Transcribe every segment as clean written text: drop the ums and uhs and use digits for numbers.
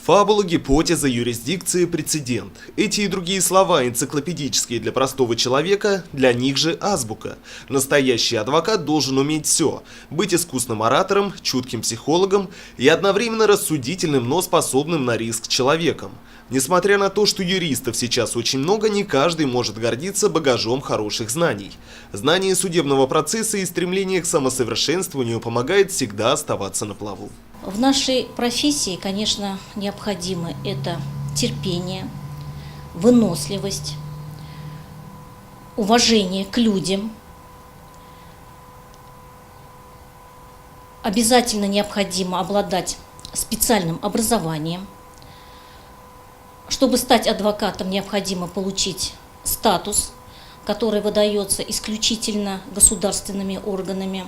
Фабула, гипотеза, юрисдикция, прецедент. Эти и другие слова, энциклопедические для простого человека, для них же азбука. Настоящий адвокат должен уметь все. Быть искусным оратором, чутким психологом и одновременно рассудительным, но способным на риск человеком. Несмотря на то, что юристов сейчас очень много, не каждый может гордиться багажом хороших знаний. Знание судебного процесса и стремление к самосовершенствованию помогает всегда оставаться на плаву. В нашей профессии, конечно, необходимо это терпение, выносливость, уважение к людям. Обязательно необходимо обладать специальным образованием. Чтобы стать адвокатом, необходимо получить статус, который выдается исключительно государственными органами,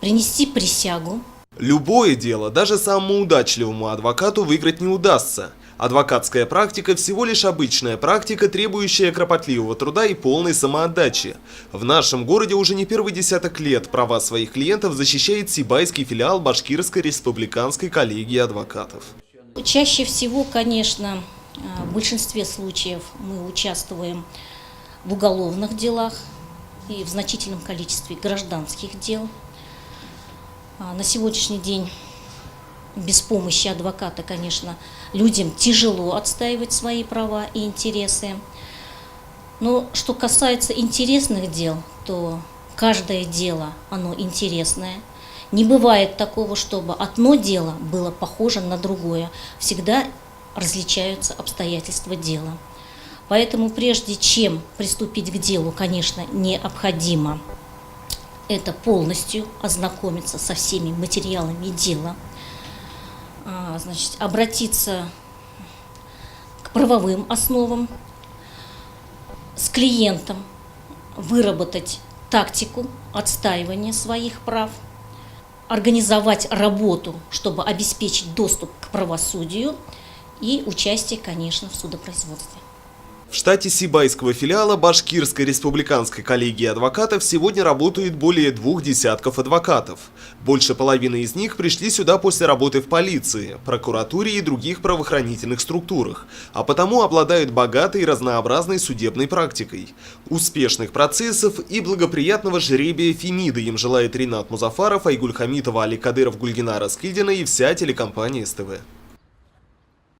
принести присягу. Любое дело, даже самому удачливому адвокату выиграть не удастся. Адвокатская практика – всего лишь обычная практика, требующая кропотливого труда и полной самоотдачи. В нашем городе уже не первый десяток лет права своих клиентов защищает сибайский филиал Башкирской республиканской коллегии адвокатов. Чаще всего, конечно, в большинстве случаев мы участвуем в уголовных делах и в значительном количестве гражданских дел. На сегодняшний день без помощи адвоката, конечно, людям тяжело отстаивать свои права и интересы. Но что касается интересных дел, то каждое дело, оно интересное. Не бывает такого, чтобы одно дело было похоже на другое. Всегда различаются обстоятельства дела. Поэтому прежде чем приступить к делу, конечно, необходимо это полностью ознакомиться со всеми материалами дела, обратиться к правовым основам, с клиентом выработать тактику отстаивания своих прав, организовать работу, чтобы обеспечить доступ к правосудию и участие, конечно, в судопроизводстве. В штате сибайского филиала Башкирской республиканской коллегии адвокатов сегодня работает более 2 десятков адвокатов. Больше половины из них пришли сюда после работы в полиции, прокуратуре и других правоохранительных структурах, а потому обладают богатой и разнообразной судебной практикой. Успешных процессов и благоприятного жребия Фемиды им желает Ринат Музафаров, Айгуль Хамитова, Али Кадыров, Гульгина Раскидина и вся телекомпания СТВ.